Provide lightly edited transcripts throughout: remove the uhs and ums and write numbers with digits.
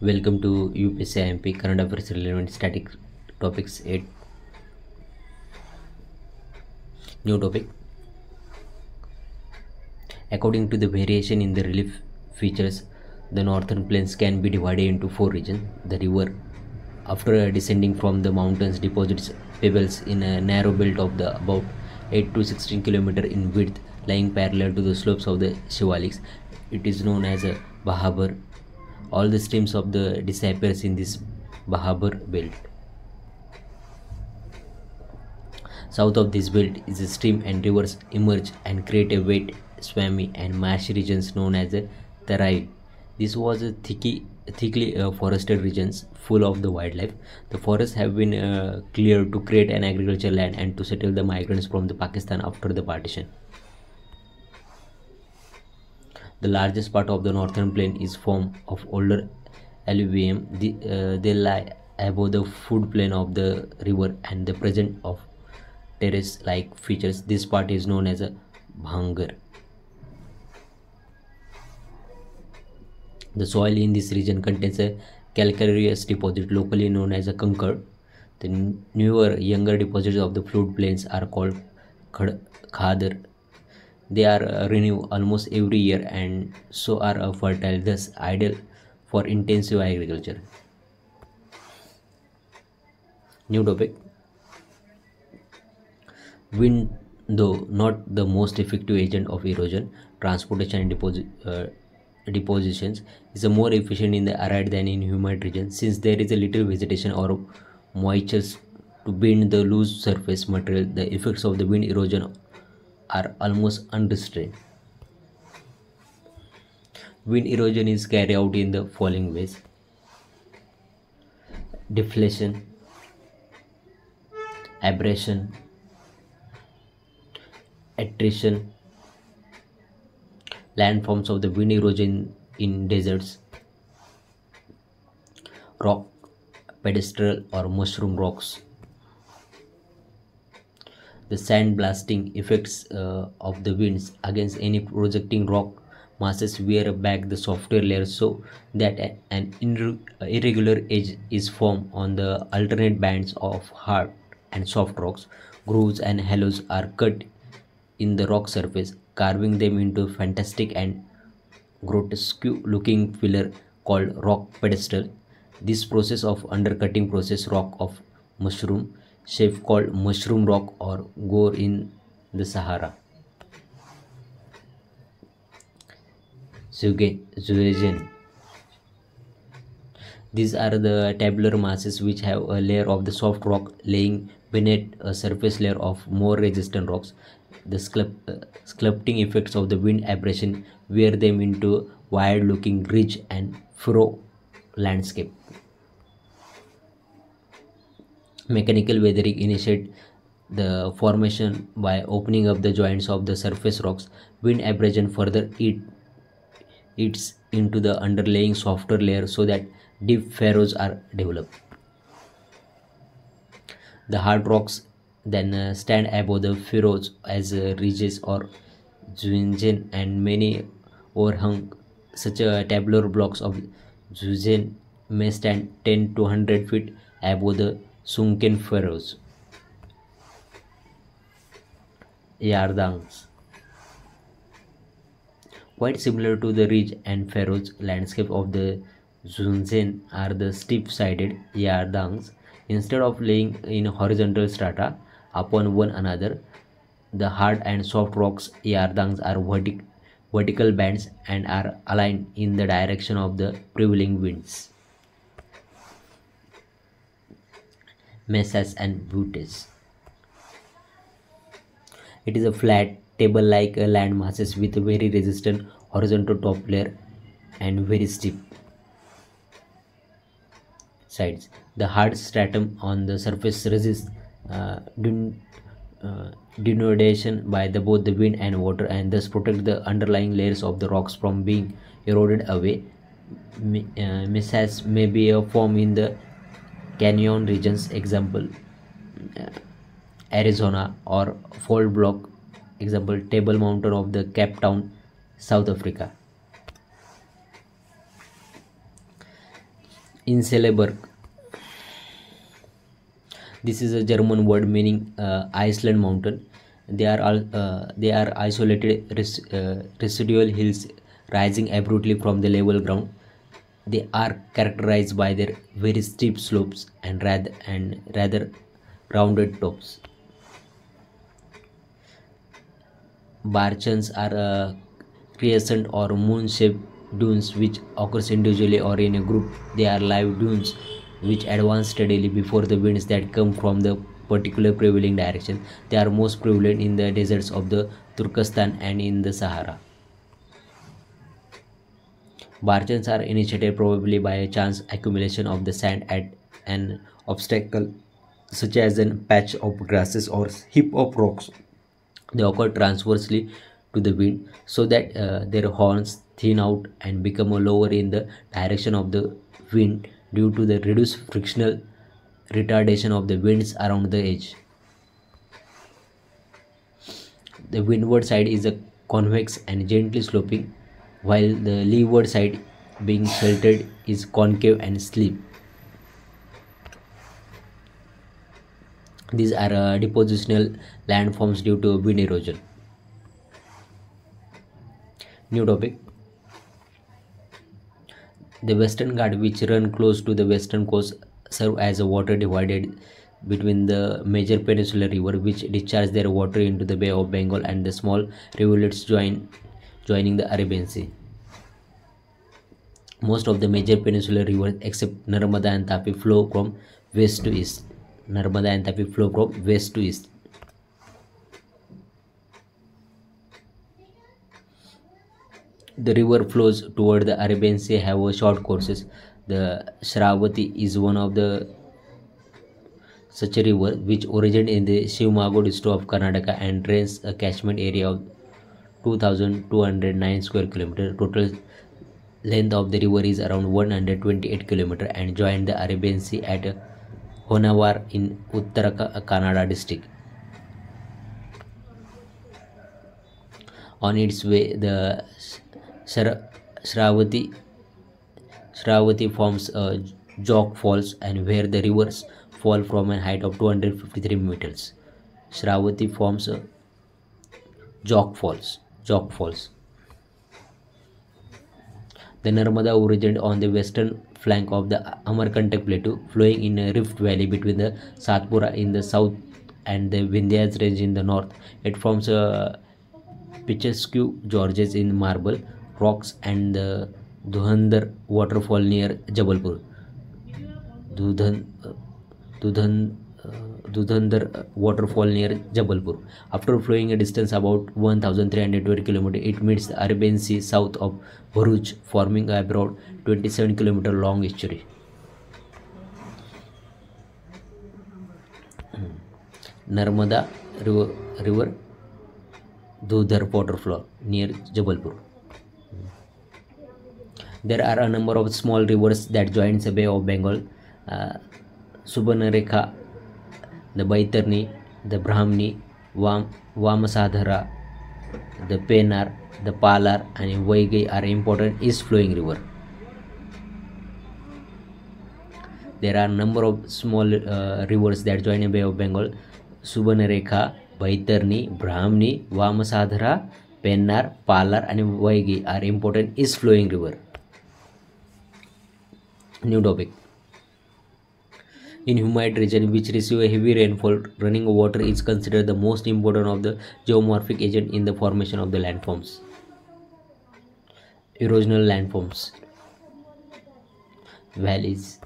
Welcome to UPSC IMP Current Affairs Relevant Static Topics 8. New topic. According to the variation in the relief features, the northern plains can be divided into four regions. The river, after descending from the mountains, deposits pebbles in a narrow belt of the about 8 to 16 km in width, lying parallel to the slopes of the Shivaliks. It is known as a Bahabar. All the streams of the disappears in this Bahabar belt. South of this belt is a stream and rivers emerge and create a wet, swammy and marshy regions known as a Tarai. This was a thickly forested regions full of the wildlife. The forests have been cleared to create an agricultural land and to settle the migrants from the Pakistan after the partition. The largest part of the northern plain is formed of older alluvium. They lie above the food plain of the river and the present of terrace-like features. This part is known as a Bhangar. The soil in this region contains a calcareous deposit locally known as a Kankar. The newer, younger deposits of the flood plains are called Khadar. They are renewed almost every year and so are fertile, thus ideal for intensive agriculture. New topic. Wind, though not the most effective agent of erosion, transportation and depositions, is more efficient in the arid than in humid regions, since there is a little vegetation or moisture to bend the loose surface material. The effects of the wind erosion are almost unrestrained. Wind erosion is carried out in the following ways: deflation, abrasion, attrition. Landforms of the wind erosion in deserts: rock, pedestal or mushroom rocks. The sand blasting effects of the winds against any projecting rock masses wear back the software layer so that an irregular edge is formed on the alternate bands of hard and soft rocks. Grooves and hollows are cut in the rock surface, carving them into fantastic and grotesque looking pillar called rock pedestal. This process of undercutting process rock of mushroom shape called mushroom rock or gore in the Sahara. Zeugen. These are the tabular masses which have a layer of the soft rock laying beneath a surface layer of more resistant rocks. The sculpting effects of the wind abrasion wear them into wide looking ridge and furrow landscape. Mechanical weathering initiates the formation by opening up the joints of the surface rocks. Wind abrasion further eats into the underlying softer layer so that deep furrows are developed. The hard rocks then stand above the furrows as ridges or zeugen, and many overhung such tabular blocks of zeugen may stand 10 to 100 feet above the sunken furrows. Yardangs. Quite similar to the ridge and furrows landscape of the zeugen are the steep-sided yardangs. Instead of laying in horizontal strata upon one another, the hard and soft rocks yardangs are vertical bands and are aligned in the direction of the prevailing winds. Mesas and buttes. It is a flat table-like land masses with a very resistant horizontal top layer and very steep sides. The hard stratum on the surface resists denudation by both the wind and water and thus protect the underlying layers of the rocks from being eroded away. Mesas may be a form in the canyon regions, example Arizona, or fold block, example Table Mountain of the Cape Town, South Africa. Inselberg. This is a German word meaning Iceland mountain. They are isolated residual hills rising abruptly from the level ground. They are characterized by their very steep slopes and rather rounded tops. Barchans are crescent or moon-shaped dunes which occurs individually or in a group. They are live dunes which advance steadily before the winds that come from the particular prevailing direction. They are most prevalent in the deserts of the Turkestan and in the Sahara. Barchans are initiated probably by a chance accumulation of the sand at an obstacle such as a patch of grasses or heap of rocks. They occur transversely to the wind so that their horns thin out and become lower in the direction of the wind due to the reduced frictional retardation of the winds around the edge. The windward side is a convex and gently sloping, while the leeward side, being sheltered, is concave and steep. These are depositional landforms due to wind erosion. New topic. The Western Ghats, which run close to the western coast, serve as a water divided between the major peninsular river which discharge their water into the Bay of Bengal and the small rivulets joining the Arabian Sea. Most of the major peninsular rivers except Narmada and Tapi flow from west to east. Narmada and Tapi flow from west to east. The river flows toward the Arabian Sea have a short courses. The Shravati is one of the such a river which originates in the Shivamogga district of Karnataka and drains a catchment area of 2,209 square kilometers. Total length of the river is around 128 kilometers and joins the Arabian Sea at Honavar in Uttara Kannada district. On its way, the Shravati forms a jog falls and where the rivers fall from a height of 253 meters. Shravati forms a jog falls. The Narmada originates on the western flank of the Amarkantak Plateau, flowing in a rift valley between the Satpura in the south and the Vindhyas range in the north. It forms a picturesque gorges in marble rocks and the Dhudhandhar waterfall near Jabalpur. Dhudhandhar waterfall near Jabalpur. After flowing a distance about 1,320 km, it meets the Arabian Sea south of Bharuch, forming a broad 27 km long estuary. Narmada river Dhudhar waterfall near Jabalpur. There are a number of small rivers that join the Bay of Bengal. Subarnarekha, the Baitarni, the Brahmani, Vamasadhara, the Penar, the Palar and Vaigai are important east flowing river. There are a number of small rivers that join the Bay of Bengal. Subarnarekha, Baitarni, Brahmani, Vamasadhara, Pennar, Palar and Vaigai are important east flowing river. New topic. In humid region which receive a heavy rainfall, running water is considered the most important of the geomorphic agent in the formation of the landforms. Erosional landforms. Valleys.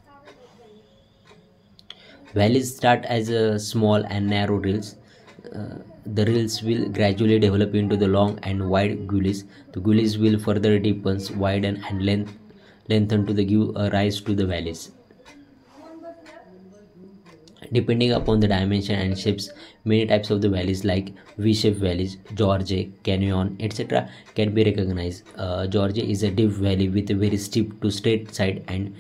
Valleys start as a small and narrow rills. The rills will gradually develop into the long and wide gullies. The gullies will further deepen, widen and lengthen to give rise to the valleys. Depending upon the dimension and shapes, many types of the valleys like V-shaped valleys, gorge, canyon, etc. can be recognized. Gorge is a deep valley with a very steep to straight side, and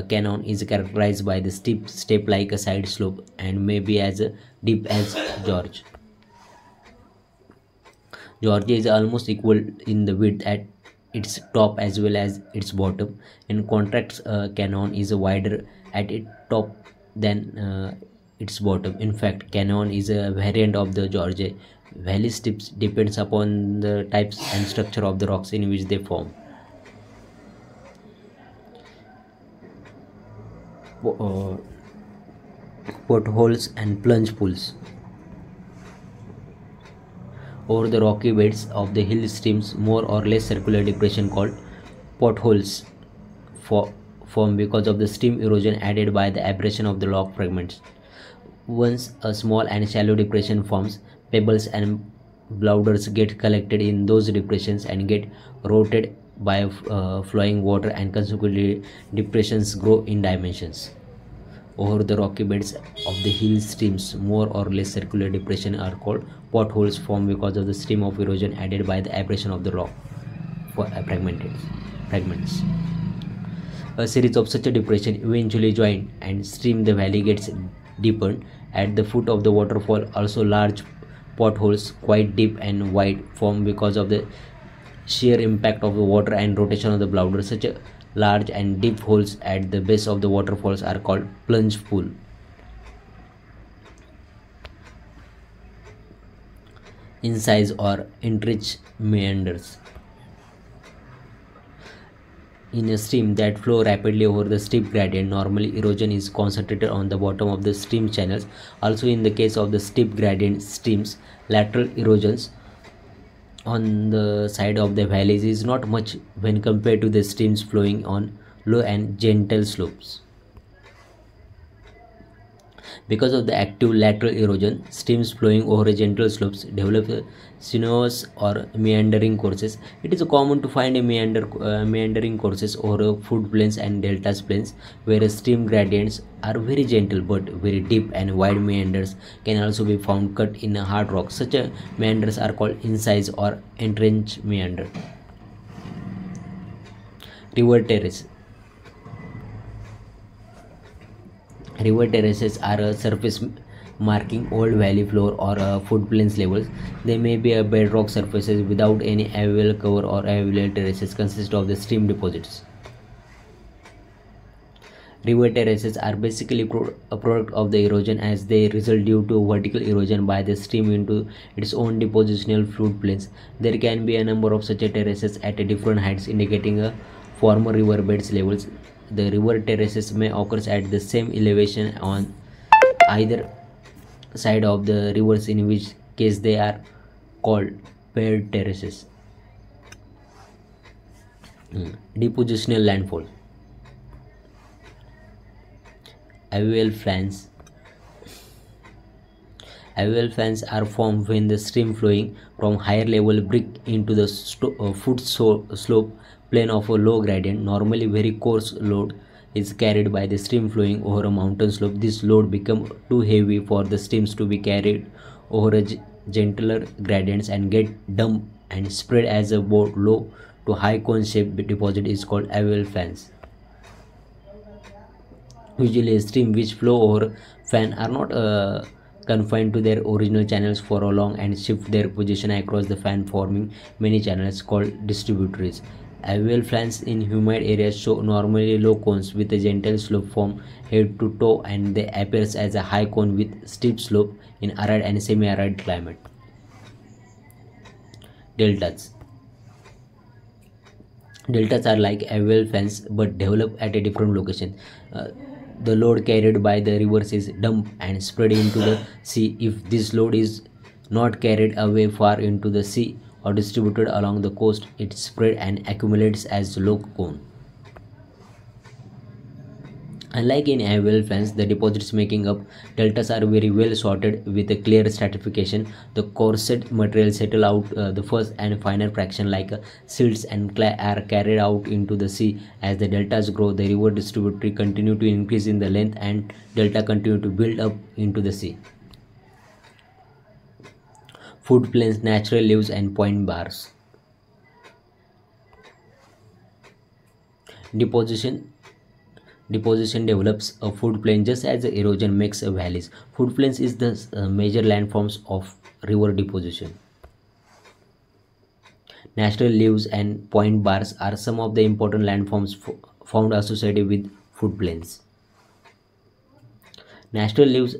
canyon is characterized by the steep step like a side slope and may be as deep as gorge. Gorge is almost equal in the width at its top as well as its bottom. In contrast, canyon is wider at its top than its bottom. In fact, canyon is a variant of the George Valley steps depends upon the types and structure of the rocks in which they form. Po- Potholes and plunge pools. Over the rocky beds of the hill streams, more or less circular depression called potholes for, form because of the stream erosion added by the abrasion of the rock fragments. Once a small and shallow depression forms, pebbles and boulders get collected in those depressions and get rotted by flowing water, and consequently depressions grow in dimensions. Over the rocky beds of the hill streams, more or less circular depressions are called potholes formed because of the stream of erosion added by the abrasion of the rock fragments. A series of such a depression eventually join and stream the valley gets deepened. At the foot of the waterfall, also large potholes, quite deep and wide, form because of the sheer impact of the water and rotation of the boulders. Such a large and deep holes at the base of the waterfalls are called plunge pool. Incised or enriched meanders. In a stream that flow rapidly over the steep gradient, normally erosion is concentrated on the bottom of the stream channels. Also, in the case of the steep gradient streams, lateral erosions on the side of the valleys is not much when compared to the streams flowing on low and gentle slopes. Because of the active lateral erosion, streams flowing over gentle slopes develop sinuous or meandering courses. It is common to find a meandering courses over floodplains and delta plains where stream gradients are very gentle but very deep, and wide meanders can also be found cut in a hard rock. Such meanders are called incised or entrenched meander. River terrace. River terraces are a surface marking old valley floor or floodplains levels. They may be a bedrock surfaces without any alluvial cover, or alluvial terraces consist of the stream deposits. River terraces are basically a product of the erosion, as they result due to vertical erosion by the stream into its own depositional floodplains. There can be a number of such terraces at different heights, indicating a former riverbeds levels. The river terraces may occur at the same elevation on either side of the rivers, in which case they are called paired terraces. Depositional landfall. Alluvial fans. Alluvial fans are formed when the stream flowing from higher level brick into the slope plane of a low gradient, normally very coarse load, is carried by the stream flowing over a mountain slope. This load becomes too heavy for the streams to be carried over a gentler gradients and get dumped and spread as a low to high cone shaped deposit is called alluvial fans. Usually, streams which flow over fan are not confined to their original channels for a long and shift their position across the fan, forming many channels called distributaries. Alluvial fans in humid areas show normally low cones with a gentle slope from head to toe, and they appear as a high cone with steep slope in arid and semi-arid climate. Deltas. Deltas are like alluvial fans but develop at a different location. The load carried by the rivers is dumped and spread into the sea. If this load is not carried away far into the sea or distributed along the coast, it spread and accumulates as low cone. Unlike in alluvial fans, the deposits making up deltas are very well sorted with a clear stratification. The coarser material settle out the first, and finer fraction like silts and clay are carried out into the sea. As the deltas grow, the river distributary continue to increase in the length, and delta continue to build up into the sea. Floodplains, natural leaves and point bars. Deposition develops a floodplain just as the erosion makes a valleys. Floodplains is the major landforms of river deposition. Natural leaves and point bars are some of the important landforms found associated with floodplains. Natural leaves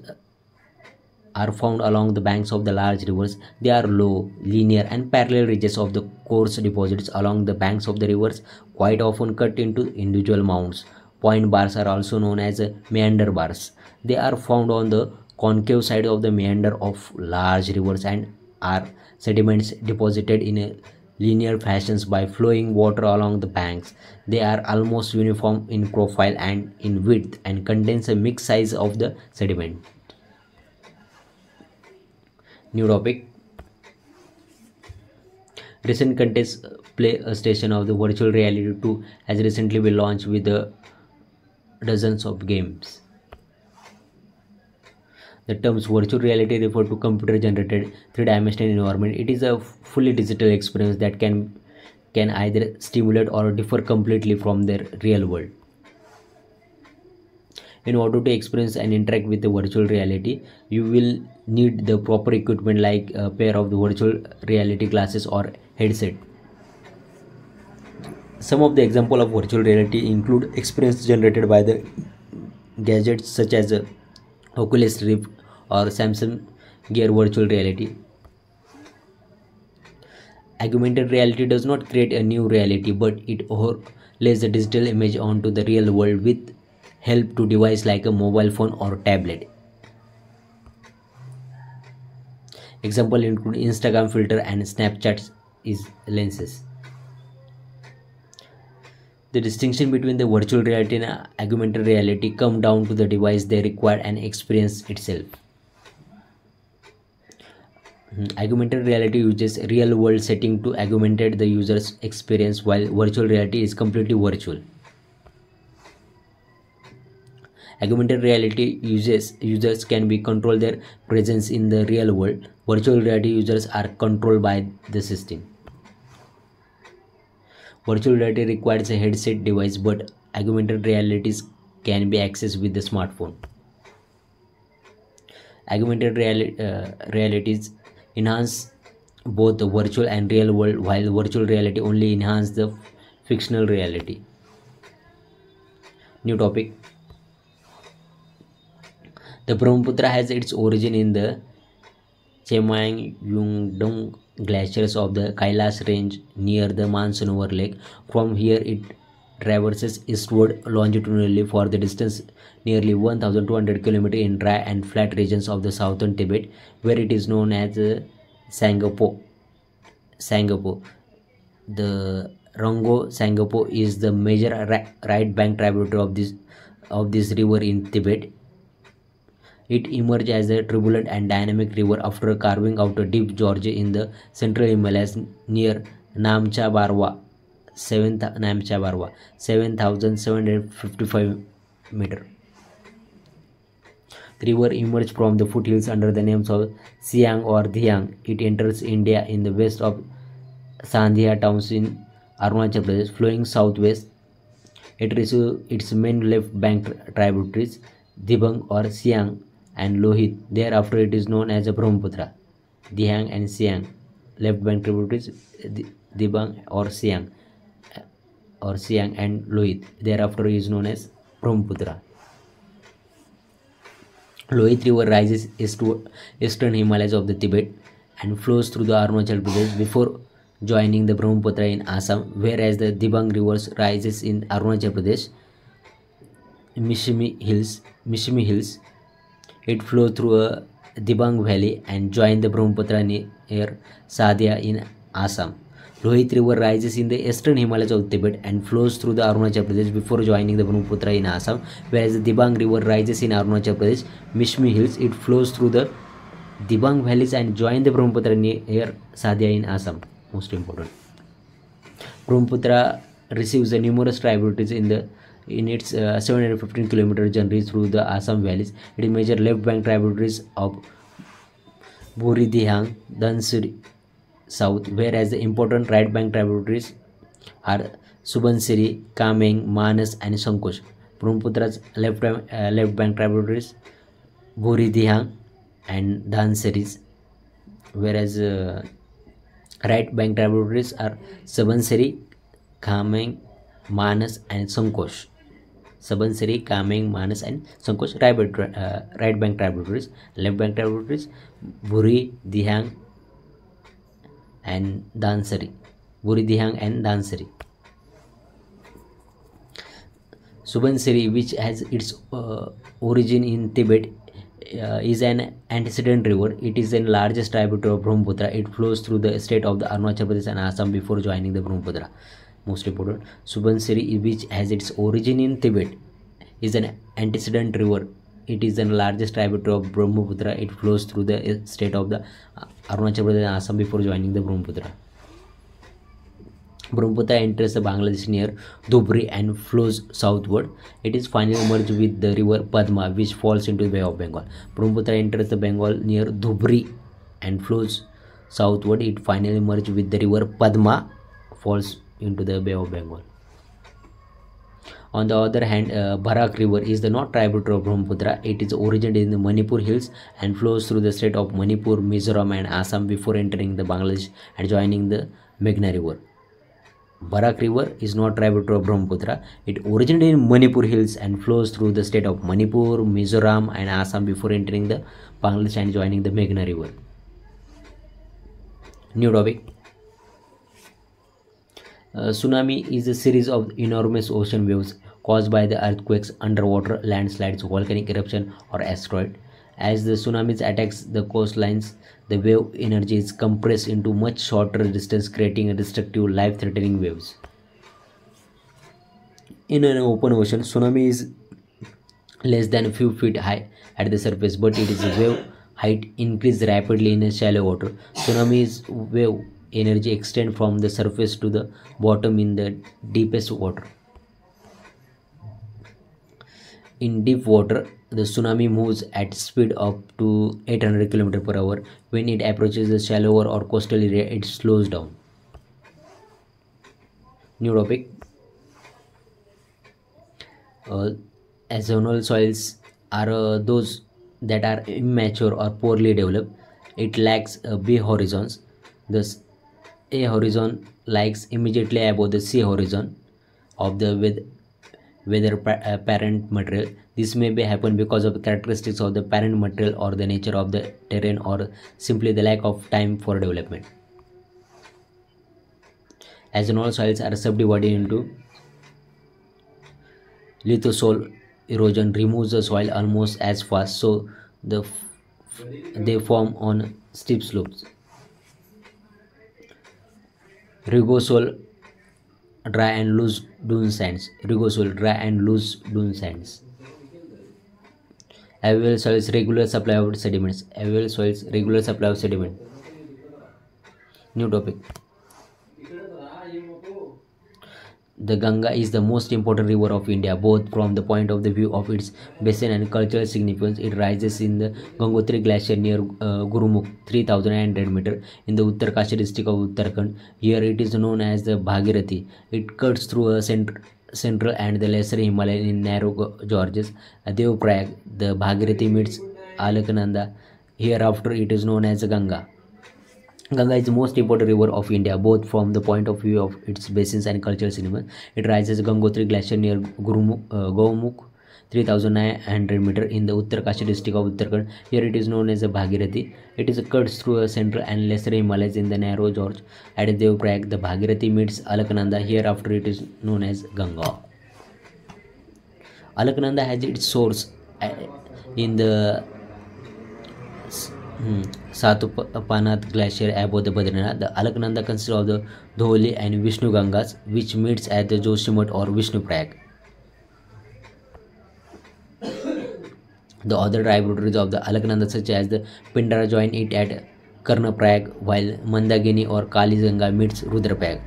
are found along the banks of the large rivers. They are low, linear, and parallel ridges of the coarse deposits along the banks of the rivers, quite often cut into individual mounds. Point bars are also known as meander bars. They are found on the concave side of the meander of large rivers and are sediments deposited in a linear fashions by flowing water along the banks. They are almost uniform in profile and in width and contains a mixed size of the sediment. New topic. Recent contests play a station of the virtual reality 2 has recently been launched with dozens of games. The terms virtual reality refer to computer generated three-dimensional environment. It is a fully digital experience that can either stimulate or differ completely from their real world. In order to experience and interact with the virtual reality, you will need the proper equipment like a pair of the virtual reality glasses or headset. Some of the examples of virtual reality include experience generated by the gadgets such as Oculus Rift or Samsung Gear Virtual Reality. Augmented reality does not create a new reality, but it overlays a digital image onto the real world with help to device like a mobile phone or tablet. Example include Instagram filter and Snapchat is lenses. The distinction between the virtual reality and augmented reality come down to the device they require and experience itself. Augmented reality uses real world setting to augmentate the user's experience, while virtual reality is completely virtual. Augmented reality users can be control their presence in the real world. Virtual reality users are controlled by the system. Virtual reality requires a headset device, but augmented realities can be accessed with the smartphone. Augmented realities enhance both the virtual and real world, while virtual reality only enhances the fictional reality. New topic. The Brahmaputra has its origin in the Chemaenyungdong glaciers of the Kailas range near the Mansarovar lake. From here it traverses eastward longitudinally for the distance nearly 1200 km in dry and flat regions of the southern Tibet, where it is known as Sangapo. The Rongo Sangapo is the major right bank tributary of this river in Tibet. It emerged as a turbulent and dynamic river after carving out a deep gorge in the central Himalayas near Namcha Barwa, 7,755 meters. The river emerged from the foothills under the names of Siang or Dhiang. It enters India in the west of Sandhya towns in Arunachal Pradesh, flowing southwest. It receives its main left bank tributaries, Dibang or Siang and Lohit. Thereafter it is known as a Brahmaputra. Dhiang and Siang, left bank tributaries, Dibang or Siang and Lohit. Thereafter is known as Brahmaputra. Lohit river rises eastern Himalayas of the Tibet and flows through the Arunachal Pradesh before joining the Brahmaputra in Assam, whereas the Dibang river rises in Arunachal Pradesh, Mishmi Hills. It flows through a Dibang Valley and joins the Brahmaputra near Sadhya in Assam. Lohit river rises in the eastern Himalayas of Tibet and flows through the Arunachal Pradesh before joining the Brahmaputra in Assam, whereas the Dibang river rises in Arunachal Pradesh, Mishmi Hills. It flows through the Dibang valleys and joins the Brahmaputra near Sadhya in Assam. Most important. Brahmaputra receives the numerous tributaries in its 715 km journey through the Assam valleys. It is major left bank tributaries of Buri Dihang, Dhansiri south, whereas the important right bank tributaries are Subansiri, Kameng, Manas and Sankosh. Brahmaputra's left bank tributaries Buri Dihang and Dhansiri, whereas Right bank tributaries are Subansiri, Kameng, Manas, and Sankosh. Subansiri, Kameng, Manas, and Sankosh. Right bank tributaries. Left bank tributaries Buri, Dihang, and Dansari. Buri, Dihang, and Dansari. Subansiri, which has its origin in Tibet, is an antecedent river. It is the largest tributary of Brahmaputra. It flows through the state of the Arunachal Pradesh and Assam before joining the Brahmaputra. Most important, Subansiri, which has its origin in Tibet, is an antecedent river. It is the largest tributary of Brahmaputra. It flows through the state of the Arunachal Pradesh and Assam before joining the Brahmaputra. Brahmaputra enters the Bangladesh near Dhubri and flows southward. It is finally merged with the river Padma, which falls into the Bay of Bengal. Brahmaputra enters the Bengal near Dhubri and flows southward. It finally merged with the river Padma, falls into the Bay of Bengal. On the other hand, Barak River is the not tributary of Brahmaputra. It is originated in the Manipur hills and flows through the state of Manipur, Mizoram, and Assam before entering the Bangladesh and joining the Meghna River. Barak River is not tributary of Brahmaputra. It originated in Manipur hills and flows through the state of Manipur, Mizoram, and Assam before entering the Bangladesh and joining the Meghna River. New topic. Tsunami is a series of enormous ocean waves caused by the earthquakes, underwater landslides, volcanic eruption, or asteroid. As the tsunamis attacks the coastlines, the wave energy is compressed into much shorter distance, creating a destructive, life-threatening waves. In an open ocean, tsunami is less than a few feet high at the surface, but its wave height increases rapidly in shallow water. Tsunami's wave energy extends from the surface to the bottom in the deepest water. In deep water, the tsunami moves at speed up to 800 km per hour. When it approaches the shallower or coastal area, it slows down. New topic. Ozonal soils are those that are immature or poorly developed. It lacks B horizons. Thus, A horizon lies immediately above the C horizon of the parent material. This may be happen because of the characteristics of the parent material or the nature of the terrain or simply the lack of time for development. Ozonal soils are subdivided into lithosol. Erosion removes the soil almost as fast, so they form on steep slopes. Rigosol, dry and loose dune sands. Rigosol, dry and loose dune sands. Alluvial soils, regular supply of sediments. Alluvial soils, regular supply of sediment. New topic. The Ganga is the most important river of India, both from the point of the view of its basin and cultural significance. It rises in the Gangotri Glacier near Gurumukh, 3,900 meters, in the Uttarkashi district of Uttarakhand. Here it is known as the Bhagirathi. It cuts through a central and the lesser Himalayan in narrow gorges. Devprayag, the Bhagirathi meets Alaknanda. Hereafter it is known as Ganga. Ganga is the most important river of India, both from the point of view of its basins and cultural significance. It rises Gangotri Glacier near Gurumukh, 3,900 meters, in the Uttarkashi district of Uttarakhand. Here it is known as the Bhagirathi. It is cuts through a central and lesser Himalayas in the narrow gorge. At Devprayag, the Bhagirathi meets Alaknanda. Hereafter it is known as Ganga. Alaknanda has its source in the Satupanath Glacier above the Badrinath. The Alaknanda consists of the Dholi and Vishnu Gangas, which meets at the Joshimath or Vishnu Prayag. The other tributaries of the Alaknanda, such as the Pindara, join it at Karnaprayag, while Mandakini or Kali Ganga meets Rudraprayag.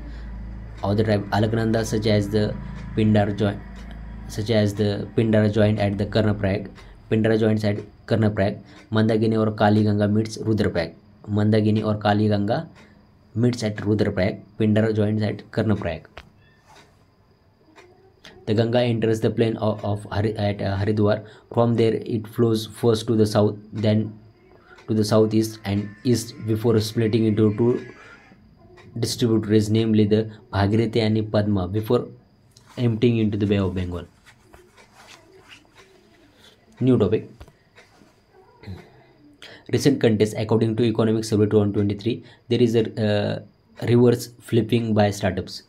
Other Alaknanda, such as the Pindara, join at the Karnaprayag. Pindara joins at Karnaprayag. Mandakini or Kali Ganga meets Rudraprayag. Mandakini or Kali Ganga meets at Rudraprayag. Pindara joins at Karnaprayag. The Ganga enters the plain of Haridwar. From there it flows first to the south, then to the southeast and east before splitting into two distributaries, namely the Bhagirathi and Padma, before emptying into the Bay of Bengal. New topic. Recent contest. According to Economic Survey 2023, there is a reverse flipping by startups.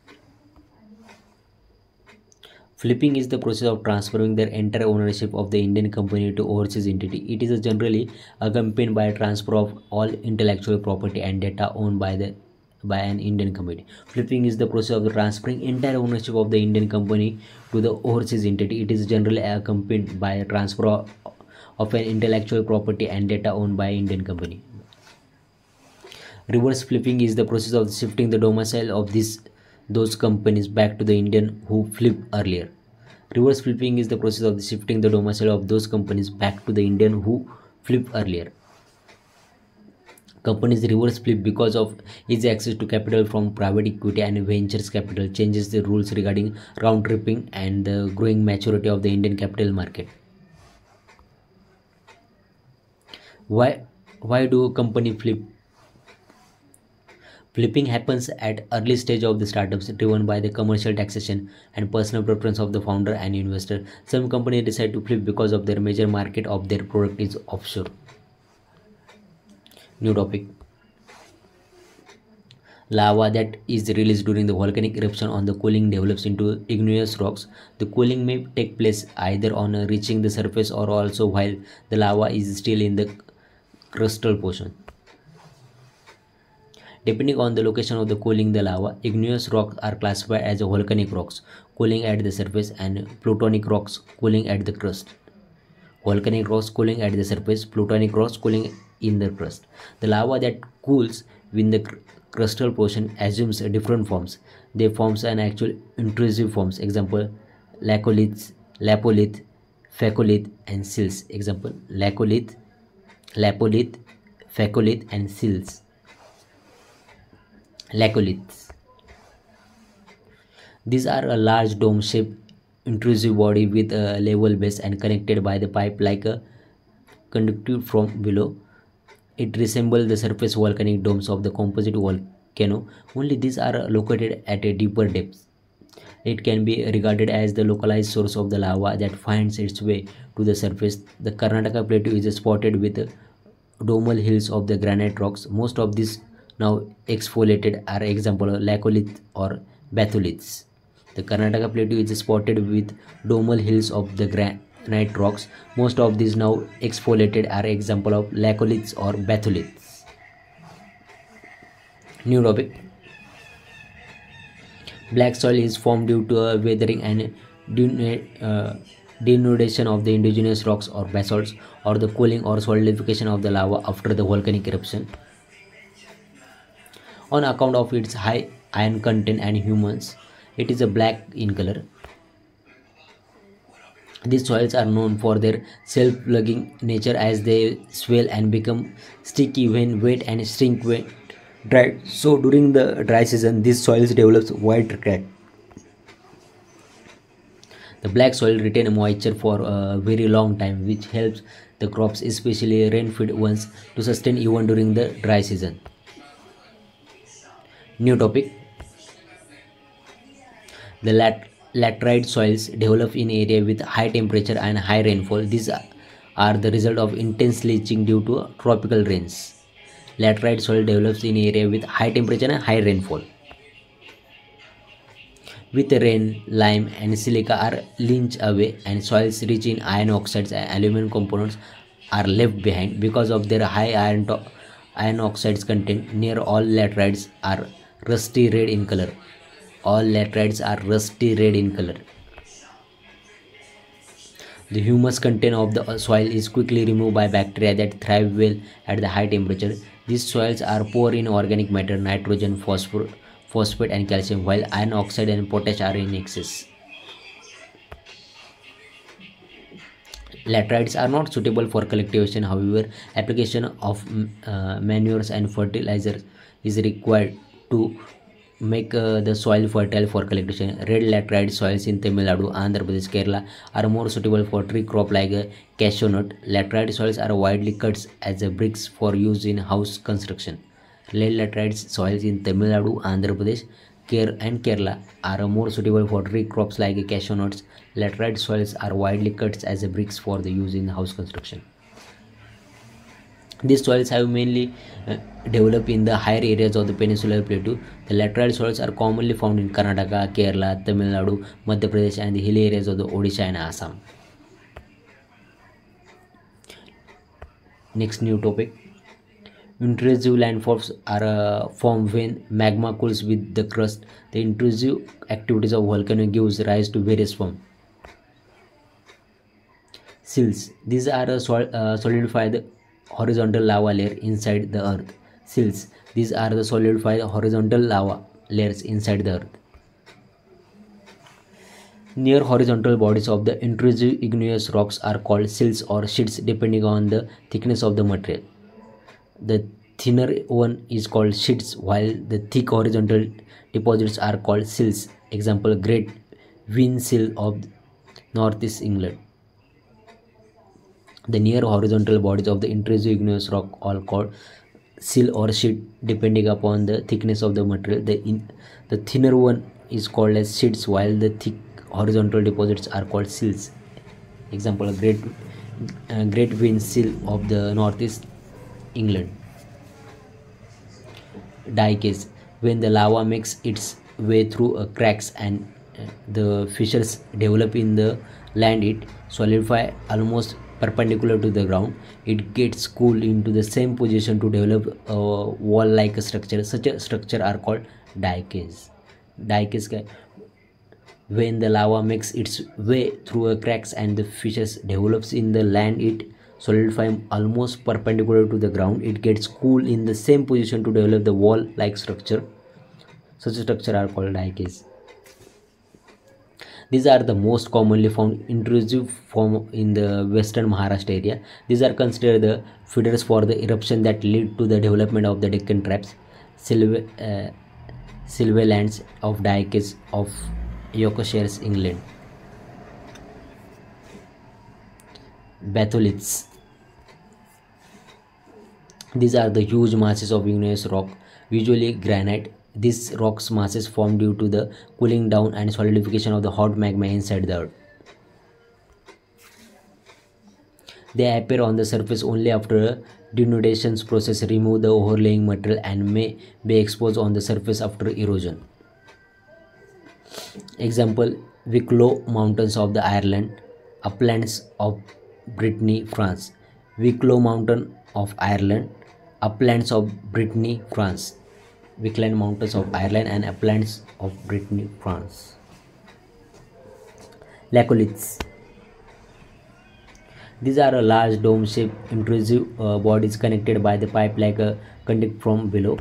Flipping is the process of transferring their entire ownership of the Indian company to overseas entity. It is generally accompanied by a transfer of all intellectual property and data owned by an Indian company. Flipping is the process of transferring entire ownership of the Indian company to the overseas entity. It is generally accompanied by a transfer of an intellectual property and data owned by an Indian company. Reverse flipping is the process of shifting the domicile of those companies back to the Indian who flipped earlier. Reverse flipping is the process of shifting the domicile of those companies back to the Indian who flipped earlier. Companies reverse flip because of easy access to capital from private equity and ventures capital, changes the rules regarding round tripping and the growing maturity of the Indian capital market. Why do company flip? Flipping happens at early stage of the startups, driven by the commercial taxation and personal preference of the founder and investor. Some companies decide to flip because of their major market of their product is offshore. New topic. Lava that is released during the volcanic eruption on the cooling develops into igneous rocks. The cooling may take place either on reaching the surface or also while the lava is still in the crustal portion. Depending on the location of the cooling the lava, igneous rocks are classified as volcanic rocks cooling at the surface and plutonic rocks cooling at the crust. Volcanic rocks cooling at the surface, plutonic rocks cooling in the crust. The lava that cools in the crustal portion assumes different forms. They forms an actual intrusive forms. Example, laccoliths, lapolith, phacolith, and sills. Example, laccolith, lapolith, phacolith, and sills. Laccoliths. These are a large dome-shaped intrusive body with a level base and connected by the pipe like a conductive from below. It resembles the surface volcanic domes of the composite volcano, only these are located at a deeper depth. It can be regarded as the localized source of the lava that finds its way to the surface. The Karnataka plateau is spotted with domal hills of the granite rocks. Most of these now exfoliated are example of laccolith or batholiths. The Karnataka plateau is spotted with domal hills of the granite rocks. Most of these now exfoliated are example of laccoliths or batholiths. New topic. Black soil is formed due to a weathering and denudation of the indigenous rocks or basalts, or the cooling or solidification of the lava after the volcanic eruption. On account of its high iron content and humans, it is a black in color. These soils are known for their self-plugging nature as they swell and become sticky when wet and shrink when dry. So during the dry season, these soils develops white crack. The black soil retain moisture for a very long time, which helps the crops, especially rain-fed ones, to sustain even during the dry season. New topic. The laterite soils develop in area with high temperature and high rainfall. These are the result of intense leaching due to tropical rains. Laterite soil develops in area with high temperature and high rainfall. With rain, lime and silica are leached away and soils rich in iron oxides and aluminum components are left behind. Because of their high iron oxides content, near all laterites are rusty red in color. All laterites are rusty red in color. The humus content of the soil is quickly removed by bacteria that thrive well at the high temperature. These soils are poor in organic matter, nitrogen, phosphate and calcium, while iron oxide and potash are in excess. Laterites are not suitable for cultivation. However, application of manures and fertilizers is required to make the soil fertile for cultivation. Red laterite soils in Tamil Nadu, Andhra Pradesh, Kerala are more suitable for tree crop like cashew nut. Laterite soils are widely cut as bricks for use in house construction. Lead laterite soils in Tamil Nadu, Andhra Pradesh, and Kerala are more suitable for tree crops like cashew nuts. Laterite soils are widely cut as a bricks for the use in house construction. These soils have mainly developed in the higher areas of the peninsular plateau. The laterite soils are commonly found in Karnataka, Kerala, Tamil Nadu, Madhya Pradesh, and the hilly areas of the Odisha and Assam. Next new topic. Intrusive landforms are formed when magma cools with the crust. The intrusive activities of volcano gives rise to various forms. Sills. These are a solidified horizontal lava layer inside the earth. Sills. These are the solidified horizontal lava layers inside the earth. Near horizontal bodies of the intrusive igneous rocks are called sills or sheets depending on the thickness of the material. The thinner one is called sheets while the thick horizontal deposits are called sills. Example, Great Whin Sill of Northeast England. The near horizontal bodies of the intrusive igneous rock are called sill or sheet depending upon the thickness of the material. The thinner one is called as sheets while the thick horizontal deposits are called sills. Example, Great Whin Sill of the Northeast England. Dikes. When the lava makes its way through cracks and the fissures develop in the land, it solidify almost perpendicular to the ground. It gets cooled into the same position to develop a wall-like structure. Such a structure are called dikes. Dikes. When the lava makes its way through cracks and the fissures develops in the land, it solidify almost perpendicular to the ground. It gets cooled in the same position to develop the wall-like structure. Such a structure are called dikes. These are the most commonly found intrusive form in the western Maharashtra area. These are considered the feeders for the eruption that lead to the development of the Deccan Traps, silvelands of dikes of Yorkshire, England. Batholiths. These are the huge masses of igneous rock, usually granite. These rocks masses form due to the cooling down and solidification of the hot magma inside the earth. They appear on the surface only after a denudation process remove the overlaying material and may be exposed on the surface after erosion. Example, Wicklow Mountains of the Ireland, uplands of Brittany, France. Wicklow Mountain of Ireland, uplands of Brittany, France. Wicklow Mountains of Ireland and uplands of Brittany, France. Laccoliths. These are a large dome-shaped intrusive bodies connected by the pipe like a conduct from below.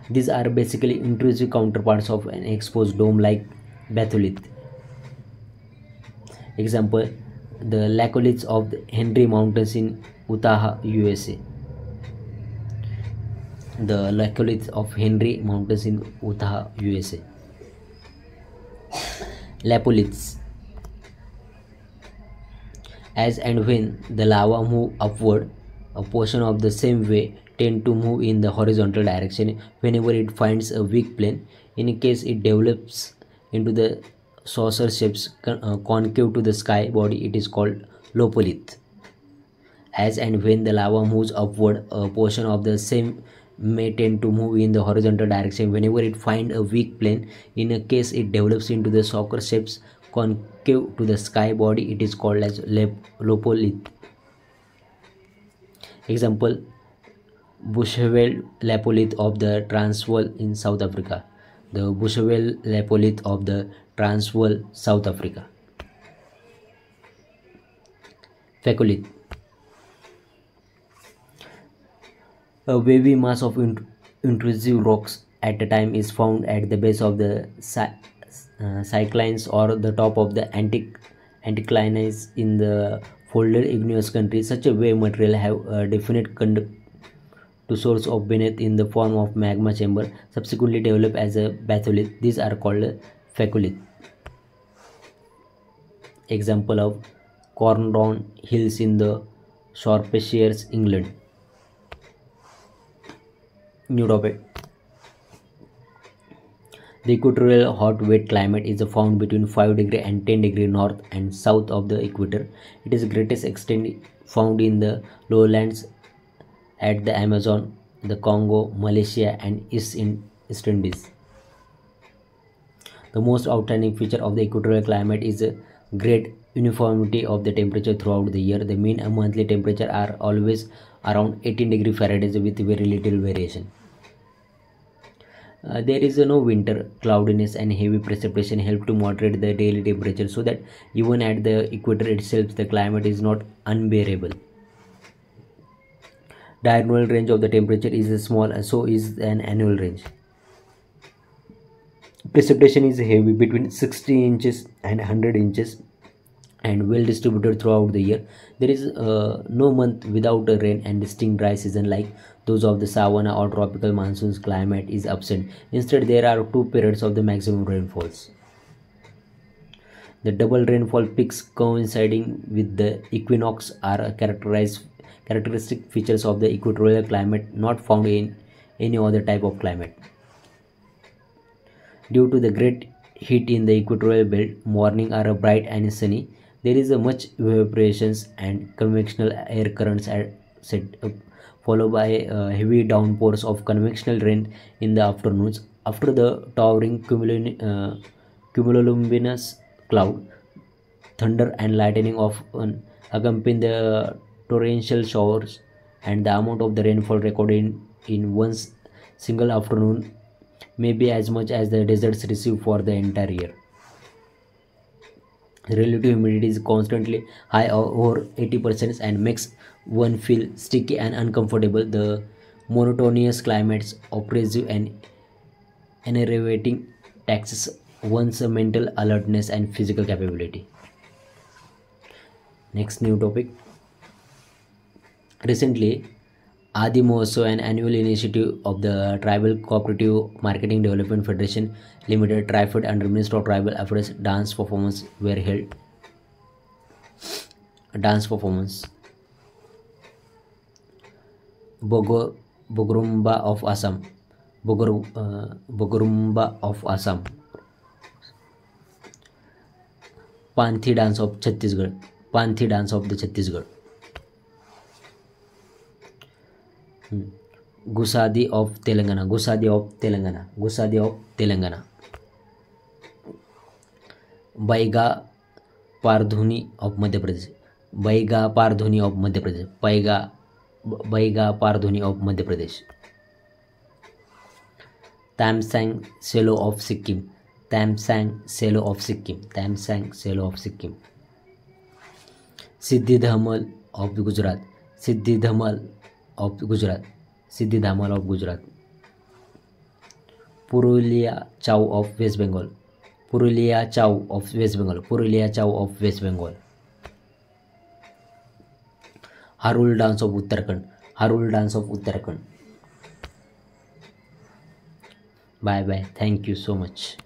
These are basically intrusive counterparts of an exposed dome like batholith. Example, the laccoliths of the Henry Mountains in Utah, USA. The laccoliths of Henry Mountains in Utah, USA. Lapoliths. As and when the lava move upward, a portion of the same way tend to move in the horizontal direction whenever it finds a weak plane. In case it develops into the saucer shapes concave to the sky body, it is called lopolith. As and when the lava moves upward, a portion of the same may tend to move in the horizontal direction whenever it finds a weak plane. In a case it develops into the saucer shapes concave to the sky body, it is called as lopolith. Example, Bushveld Lapolith of the Transvaal in South Africa. The Bushveld Lapolith of the Transvaal, South Africa. Fecolith. A wavy mass of intrusive rocks at a time is found at the base of the cyclines or the top of the anticlines in the folded igneous country. Such a wave material have a definite conduct to source of beneath in the form of magma chamber, subsequently develop as a batholith. These are called fecolith. Example of Corndon Hills in the Shropshire, England. New topic. The equatorial hot wet climate is found between 5 degree and 10 degree north and south of the equator. It is greatest extent found in the lowlands at the Amazon, the Congo, Malaysia and East Indies. The most outstanding feature of the equatorial climate is a great uniformity of the temperature throughout the year. The mean monthly temperature are always around 18 degree Fahrenheit with very little variation. There is no winter. Cloudiness and heavy precipitation help to moderate the daily temperature, so that even at the equator itself the climate is not unbearable. The annual range of the temperature is small, so is an annual range. Precipitation is heavy between 60 inches and 100 inches and well distributed throughout the year. There is no month without a rain, and distinct dry season like those of the savanna or tropical monsoons climate is absent. Instead, there are two periods of the maximum rainfalls. The double rainfall peaks coinciding with the equinox are characteristic features of the equatorial climate, not found in any other type of climate. Due to the great heat in the equatorial belt, mornings are bright and sunny. There is a much evaporations and convectional air currents are set up, followed by heavy downpours of convectional rain in the afternoons. After the towering cumulonimbus cloud, thunder and lightning often accompany the torrential showers, and the amount of the rainfall recorded in one single afternoon may be as much as the deserts receive for the entire year. Relative humidity is constantly high over 80% and makes one feel sticky and uncomfortable. The monotonous climates oppressive and enervating taxes one's mental alertness and physical capability. Next new topic. Recently, Adi Mahotsav, an annual initiative of the Tribal Cooperative Marketing Development Federation Limited, TriFed, under Ministry of Tribal Affairs, dance performance were held. Dance performance. Bogorumba of Assam. Bogorumba of Assam. Panthi dance of Chhattisgarh. Panthi dance of the Chhattisgarh. Gusadi of Telangana. Gusadi of Telangana. Gusadi of Telangana. Baiga Pardhuni of Madhya Pradesh. Baiga Pardhuni of Madhya Pradesh. Baiga Pardhuni of Madhya Pradesh. Tamsang Selo of Sikkim. Tamsang Selo of Sikkim. Tamsang Selo of Sikkim. Siddhi Dhamal of Gujarat. Siddhi Dhamal of Gujarat. Siddhi Dhamal of Gujarat. Purulia Chow of West Bengal. Purulia Chow of West Bengal. Purulia Chow of West Bengal. Harul dance of Uttarakhand. Harul dance of Uttarakhand. Bye bye. Thank you so much.